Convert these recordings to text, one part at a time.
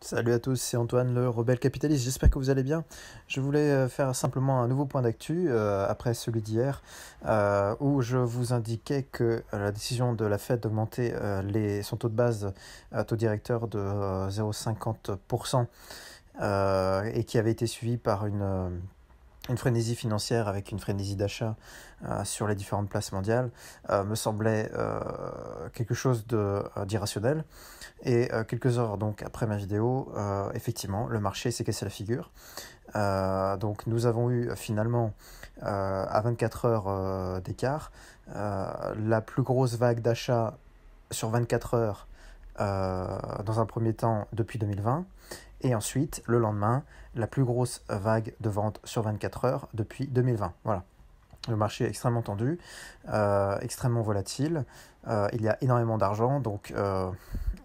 Salut à tous, c'est Antoine le rebelle capitaliste, j'espère que vous allez bien. Je voulais faire simplement un nouveau point d'actu après celui d'hier où je vous indiquais que la décision de la Fed d'augmenter son taux de base, taux directeur de 0,50% et qui avait été suivi par une frénésie financière avec une frénésie d'achat sur les différentes places mondiales me semblait quelque chose d'irrationnel. Et quelques heures donc après ma vidéo, effectivement, le marché s'est cassé la figure. Donc nous avons eu finalement à 24 heures d'écart la plus grosse vague d'achat sur 24 heures dans un premier temps depuis 2020. Et ensuite, le lendemain, la plus grosse vague de vente sur 24 heures depuis 2020. Voilà. Le marché est extrêmement tendu, extrêmement volatile. Il y a énormément d'argent, donc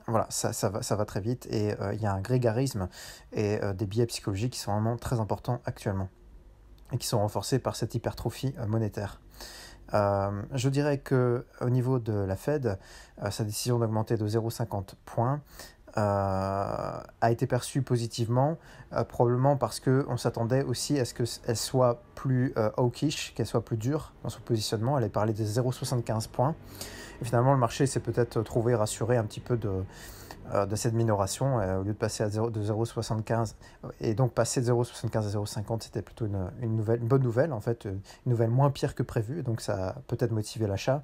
voilà, ça va très vite. Et il y a un grégarisme et des biais psychologiques qui sont vraiment très importants actuellement et qui sont renforcés par cette hypertrophie monétaire. Je dirais qu'au niveau de la Fed, sa décision d'augmenter de 0,50 points a été perçue positivement, probablement parce qu'on s'attendait aussi à ce qu'elle soit plus hawkish, qu'elle soit plus dure dans son positionnement. Elle a parlé de 0,75 points. Et finalement, le marché s'est peut-être trouvé rassuré un petit peu de cette minoration. Au lieu de passer de 0,75 et donc passer de 0,75 à 0,50, c'était plutôt une bonne nouvelle, en fait, une nouvelle moins pire que prévu. Donc ça a peut-être motivé l'achat.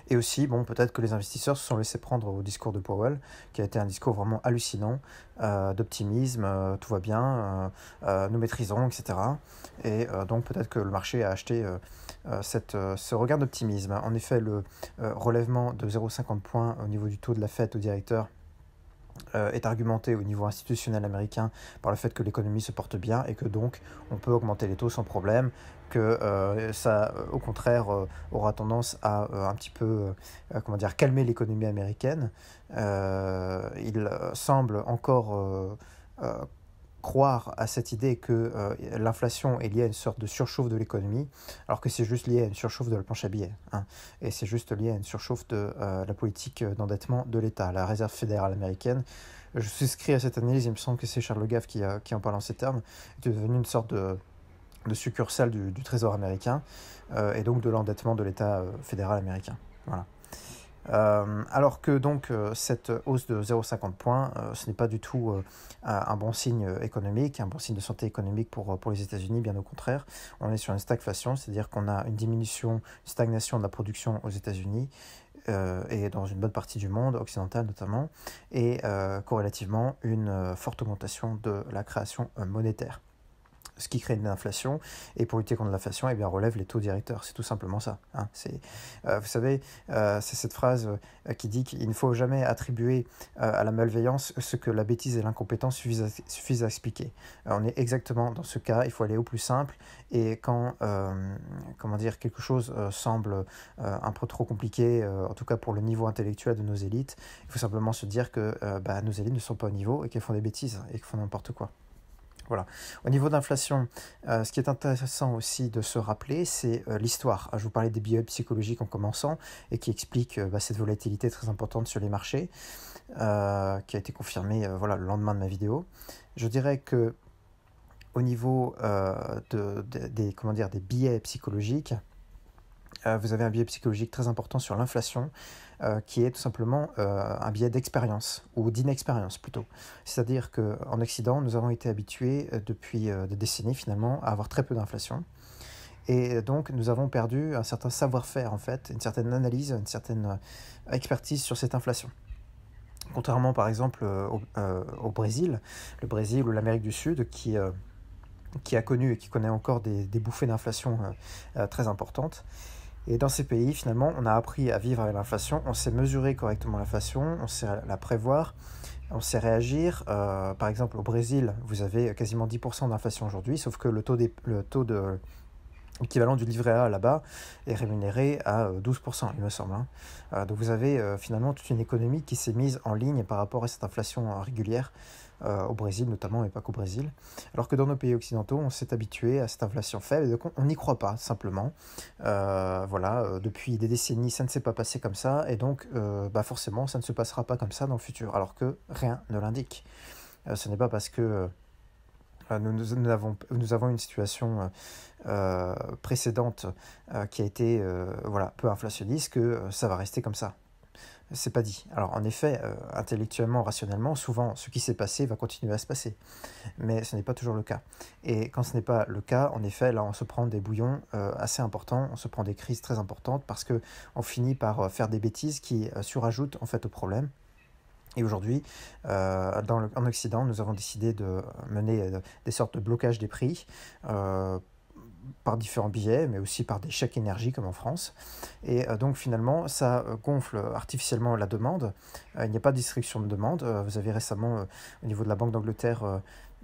Et aussi, bon, peut-être que les investisseurs se sont laissés prendre au discours de Powell, qui a été un discours vraiment hallucinant, d'optimisme, tout va bien, nous maîtrisons, etc. Et donc peut-être que le marché a acheté ce regain d'optimisme. En effet, le relèvement de 0,50 points au niveau du taux de la Fed au directeur est argumenté au niveau institutionnel américain par le fait que l'économie se porte bien et que donc on peut augmenter les taux sans problème, que ça au contraire aura tendance à un petit peu calmer l'économie américaine. Il semble encore croire à cette idée que l'inflation est liée à une sorte de surchauffe de l'économie, alors que c'est juste lié à une surchauffe de la planche à billets, hein, et c'est juste lié à une surchauffe de la politique d'endettement de l'État. La Réserve fédérale américaine, je souscris à cette analyse, il me semble que c'est Charles Le Gave qui en parle en ces termes, est devenue une sorte de succursale du Trésor américain, et donc de l'endettement de l'État fédéral américain. Voilà. Alors que donc cette hausse de 0,50 points, ce n'est pas du tout un bon signe économique, un bon signe de santé économique pour les États-Unis, bien au contraire. On est sur une stagflation, c'est-à-dire qu'on a une stagnation de la production aux États-Unis et dans une bonne partie du monde, occidental notamment, et corrélativement une forte augmentation de la création monétaire. Ce qui crée une inflation, et pour lutter contre l'inflation, eh bien, relève les taux directeurs. C'est tout simplement ça. Hein. Vous savez, c'est cette phrase qui dit qu'il ne faut jamais attribuer à la malveillance ce que la bêtise et l'incompétence suffisent à expliquer. On est exactement dans ce cas, il faut aller au plus simple, et quand quelque chose semble un peu trop compliqué, en tout cas pour le niveau intellectuel de nos élites, il faut simplement se dire que nos élites ne sont pas au niveau et qu'elles font des bêtises et qu'elles font n'importe quoi. Voilà. Au niveau d'inflation, ce qui est intéressant aussi de se rappeler, c'est l'histoire. Je vous parlais des biais psychologiques en commençant et qui expliquent cette volatilité très importante sur les marchés, qui a été confirmée le lendemain de ma vidéo. Je dirais que au niveau des biais psychologiques, vous avez un biais psychologique très important sur l'inflation, qui est tout simplement un biais d'expérience, ou d'inexpérience plutôt. C'est-à-dire qu'en Occident, nous avons été habitués depuis des décennies finalement à avoir très peu d'inflation. Et donc nous avons perdu un certain savoir-faire en fait, une certaine analyse, une certaine expertise sur cette inflation. Contrairement par exemple au Brésil, le Brésil ou l'Amérique du Sud qui a connu et qui connaît encore des bouffées d'inflation très importantes. Et dans ces pays, finalement, on a appris à vivre avec l'inflation, on sait mesurer correctement l'inflation, on sait la prévoir, on sait réagir. Par exemple, au Brésil, vous avez quasiment 10% d'inflation aujourd'hui, sauf que le taux équivalent du livret A là-bas est rémunéré à 12%, il me semble. Hein. Donc vous avez finalement toute une économie qui s'est mise en ligne par rapport à cette inflation régulière, au Brésil notamment, mais pas qu'au Brésil. Alors que dans nos pays occidentaux, on s'est habitué à cette inflation faible, et donc on n'y croit pas, simplement. Depuis des décennies, ça ne s'est pas passé comme ça, et donc forcément, ça ne se passera pas comme ça dans le futur, alors que rien ne l'indique. Ce n'est pas parce que nous avons une situation précédente qui a été peu inflationniste que ça va rester comme ça. C'est pas dit. Alors en effet, intellectuellement, rationnellement, souvent ce qui s'est passé va continuer à se passer. Mais ce n'est pas toujours le cas. Et quand ce n'est pas le cas, en effet, là on se prend des bouillons assez importants, on se prend des crises très importantes parce qu'on finit par faire des bêtises qui surajoutent en fait au problème. Et aujourd'hui, en Occident, nous avons décidé de mener des sortes de blocage des prix par différents biais, mais aussi par des chèques énergie comme en France. Et donc finalement, ça gonfle artificiellement la demande. Il n'y a pas de destruction de demande. Vous avez récemment, au niveau de la Banque d'Angleterre,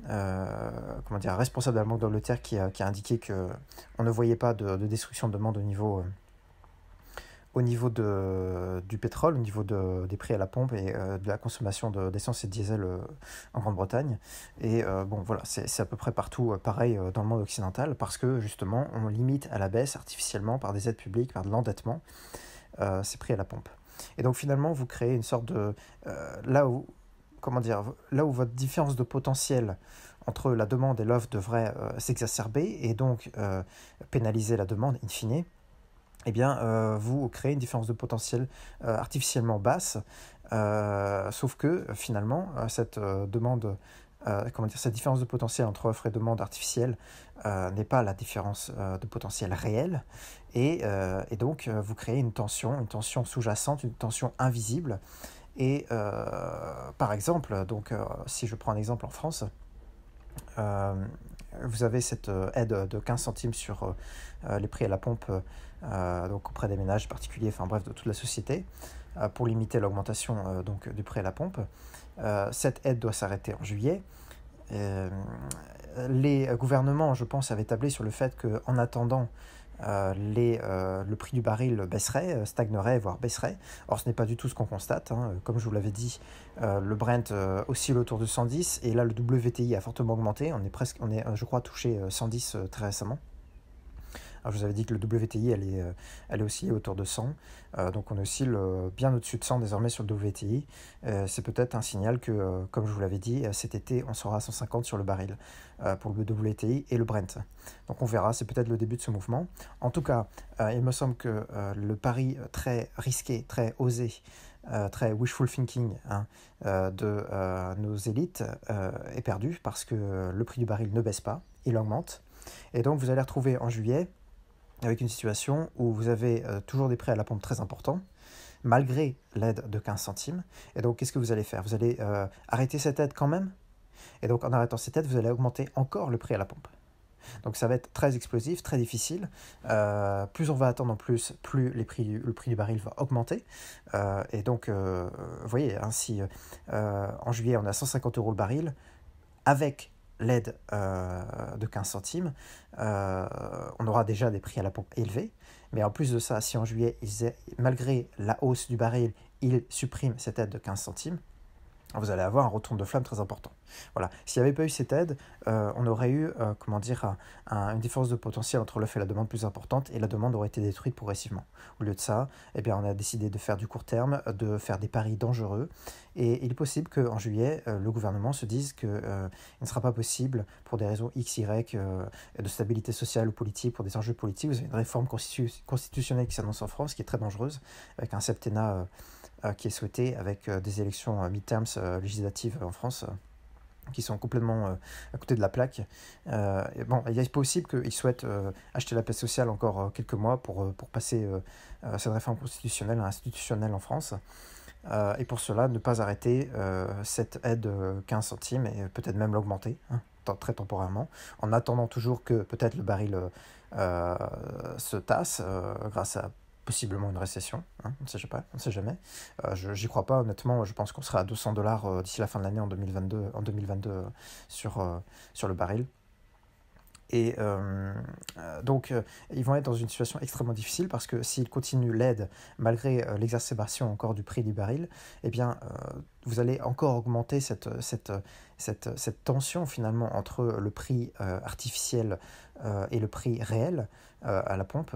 un responsable de la Banque d'Angleterre qui a indiqué qu'on ne voyait pas de destruction de demande au niveau du pétrole, au niveau des prix à la pompe et de la consommation d'essence et de diesel en Grande-Bretagne. Et voilà, c'est à peu près partout pareil dans le monde occidental parce que justement, on limite à la baisse artificiellement par des aides publiques, par de l'endettement, ces prix à la pompe. Et donc finalement, vous créez une sorte de... là où votre différence de potentiel entre la demande et l'offre devrait s'exacerber et donc pénaliser la demande in fine, eh bien, vous créez une différence de potentiel artificiellement basse, sauf que finalement, cette différence de potentiel entre offre et demande artificielle n'est pas la différence de potentiel réel, et donc vous créez une tension sous-jacente, une tension invisible. Et par exemple, si je prends un exemple en France, vous avez cette aide de 15 centimes sur les prix à la pompe donc auprès des ménages particuliers, enfin bref, de toute la société, pour limiter l'augmentation du prix à la pompe. Cette aide doit s'arrêter en juillet. Les gouvernements, je pense, avaient tablé sur le fait qu'en attendant, le prix du baril baisserait, stagnerait, voire baisserait. Or, ce n'est pas du tout ce qu'on constate. Comme je vous l'avais dit, le Brent oscille autour de 110 et là, le WTI a fortement augmenté. On est je crois, touché 110 très récemment. Alors, je vous avais dit que le WTI elle est oscillée autour de 100, donc on oscille bien au-dessus de 100 désormais sur le WTI. C'est peut-être un signal que, comme je vous l'avais dit, cet été on sera à 150 sur le baril pour le WTI et le Brent. Donc on verra, c'est peut-être le début de ce mouvement. En tout cas, il me semble que le pari très risqué, très osé, très wishful thinking de nos élites est perdu parce que le prix du baril ne baisse pas, il augmente. Et donc vous allez retrouver en juillet avec une situation où vous avez toujours des prix à la pompe très importants, malgré l'aide de 15 centimes. Et donc, qu'est-ce que vous allez faire? Vous allez arrêter cette aide quand même? Et donc, en arrêtant cette aide, vous allez augmenter encore le prix à la pompe. Donc, ça va être très explosif, très difficile. Plus on va attendre en plus, plus le prix du baril va augmenter. Et donc, vous voyez, si en juillet, on a 150 € le baril, avec l'aide de 15 centimes, on aura déjà des prix à la pompe élevés. Mais en plus de ça, si en juillet, malgré la hausse du baril, ils suppriment cette aide de 15 centimes, vous allez avoir un retour de flamme très important. Voilà. S'il n'y avait pas eu cette aide, on aurait eu une différence de potentiel entre l'offre et la demande plus importante, et la demande aurait été détruite progressivement. Au lieu de ça, on a décidé de faire du court terme, de faire des paris dangereux, et il est possible qu'en juillet, le gouvernement se dise qu'il ne sera pas possible, pour des raisons X, Y, de stabilité sociale ou politique, pour des enjeux politiques. Vous avez une réforme constitutionnelle qui s'annonce en France, qui est très dangereuse, avec un septennat qui est souhaité, avec des élections midterms législatives en France qui sont complètement à côté de la plaque. Il est possible qu'ils souhaitent acheter la paix sociale encore quelques mois pour passer cette réforme constitutionnelle institutionnelle en France. Et pour cela, ne pas arrêter cette aide 15 centimes et peut-être même l'augmenter très temporairement, en attendant toujours que peut-être le baril se tasse grâce à possiblement une récession, on ne sait jamais. J'y crois pas, honnêtement. Je pense qu'on sera à 200 $ d'ici la fin de l'année en 2022 sur le baril. Et donc, ils vont être dans une situation extrêmement difficile parce que s'ils continuent l'aide, malgré l'exacerbation encore du prix du baril, vous allez encore augmenter cette tension finalement entre le prix artificiel et le prix réel à la pompe.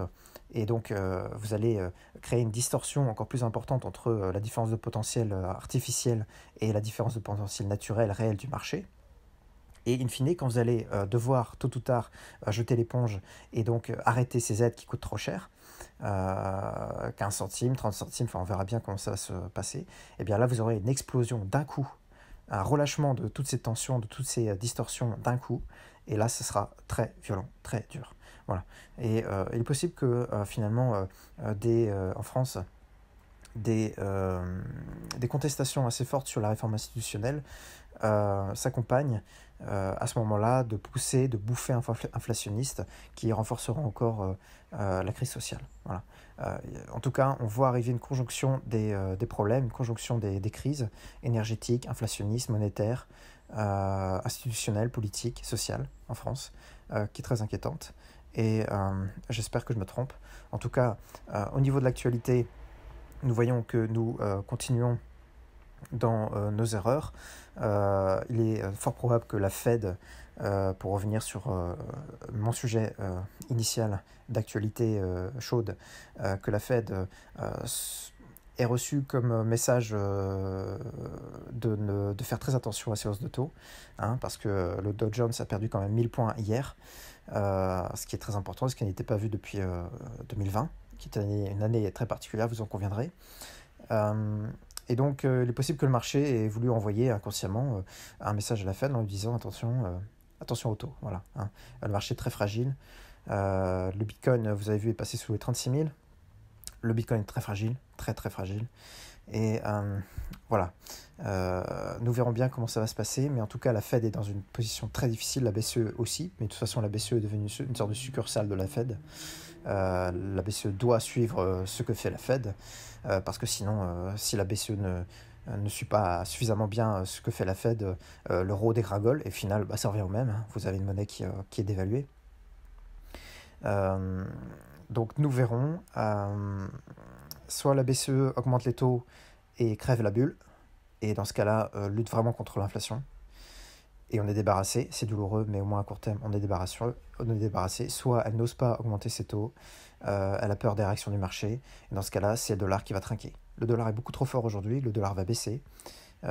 Et donc, vous allez créer une distorsion encore plus importante entre la différence de potentiel artificiel et la différence de potentiel naturel réel du marché. Et in fine, quand vous allez devoir tôt ou tard jeter l'éponge et donc arrêter ces aides qui coûtent trop cher, 15 centimes, 30 centimes, enfin on verra bien comment ça va se passer, et bien là vous aurez une explosion d'un coup, un relâchement de toutes ces tensions, de toutes ces distorsions d'un coup, et là ce sera très violent, très dur. Voilà. Et il est possible que finalement en France, des contestations assez fortes sur la réforme institutionnelle s'accompagnent à ce moment-là de poussées, de bouffées inflationnistes qui renforceront encore la crise sociale. Voilà. En tout cas, on voit arriver une conjonction des problèmes, une conjonction des crises énergétiques, inflationnistes, monétaires, institutionnelles, politiques, sociales en France, qui est très inquiétante. Et j'espère que je me trompe. En tout cas, au niveau de l'actualité, nous voyons que nous continuons dans nos erreurs. Il est fort probable que la Fed, pour revenir sur mon sujet initial d'actualité chaude, que la Fed est reçue comme message de faire très attention à ces hausses de taux, hein, parce que le Dow Jones a perdu quand même 1000 points hier, ce qui est très important, ce qui n'était pas vu depuis 2020, qui est une année très particulière, vous en conviendrez. Et donc, il est possible que le marché ait voulu envoyer inconsciemment un message à la Fed en lui disant attention au taux. Voilà, hein. Le marché est très fragile. Le Bitcoin, vous avez vu, est passé sous les 36 000. Le Bitcoin est très fragile, très très fragile. Et voilà, nous verrons bien comment ça va se passer, mais en tout cas la Fed est dans une position très difficile, la BCE aussi, mais de toute façon la BCE est devenue une sorte de succursale de la Fed. La BCE doit suivre ce que fait la Fed, parce que sinon, si la BCE ne suit pas suffisamment bien ce que fait la Fed, l'euro dégringole, et au final, ça revient au même, hein. Vous avez une monnaie qui est dévaluée. Donc nous verrons, soit la BCE augmente les taux et crève la bulle, et dans ce cas-là, lutte vraiment contre l'inflation, et on est débarrassé, c'est douloureux, mais au moins à court terme, on est débarrassé. Soit elle n'ose pas augmenter ses taux, elle a peur des réactions du marché, et dans ce cas-là, c'est le dollar qui va trinquer. Le dollar est beaucoup trop fort aujourd'hui, le dollar va baisser,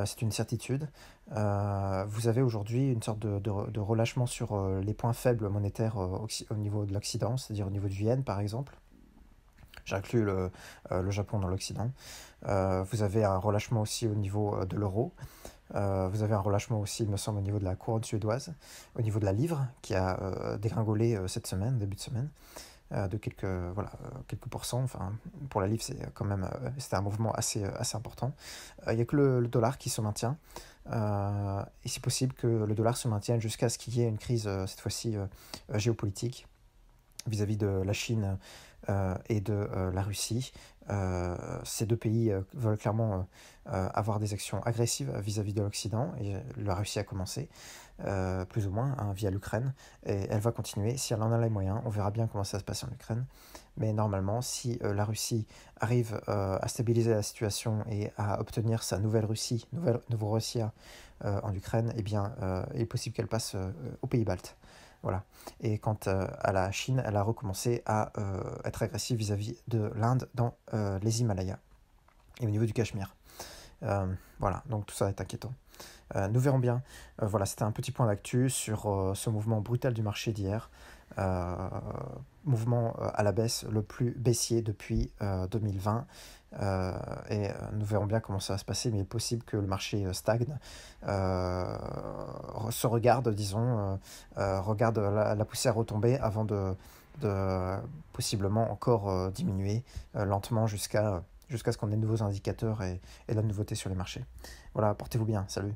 c'est une certitude. Vous avez aujourd'hui une sorte de relâchement sur les points faibles monétaires au niveau de l'Occident, c'est-à-dire au niveau du yen par exemple. J'inclus le Japon dans l'Occident. Vous avez un relâchement aussi au niveau de l'euro. Vous avez un relâchement aussi, il me semble, au niveau de la couronne suédoise, au niveau de la livre, qui a dégringolé cette semaine, début de semaine, de quelques pourcents. Enfin, pour la livre, c'est quand même, c'était un mouvement assez important. Il n'y a que le dollar qui se maintient. Et c'est possible que le dollar se maintienne jusqu'à ce qu'il y ait une crise, cette fois-ci, géopolitique, vis-à-vis de la Chine et de la Russie. Ces deux pays veulent clairement avoir des actions agressives vis-à-vis de l'Occident, et la Russie a commencé, plus ou moins, hein, via l'Ukraine, et elle va continuer si elle en a les moyens. On verra bien comment ça se passe en Ukraine, mais normalement, si la Russie arrive à stabiliser la situation et à obtenir sa nouvelle Russie, Novorossia en Ukraine, eh bien, il est possible qu'elle passe aux pays baltes. Voilà. Et quant à la Chine, elle a recommencé à être agressive vis-à-vis de l'Inde dans les Himalayas et au niveau du Cachemire. Voilà, donc tout ça est inquiétant. Nous verrons bien. Voilà, c'était un petit point d'actu sur ce mouvement brutal du marché d'hier. Mouvement à la baisse, le plus baissier depuis 2020. Et nous verrons bien comment ça va se passer, mais il est possible que le marché stagne, se regarde, disons, regarde la poussière retomber avant de possiblement encore diminuer lentement jusqu'à ce qu'on ait de nouveaux indicateurs et de la nouveauté sur les marchés. Voilà, portez-vous bien, salut.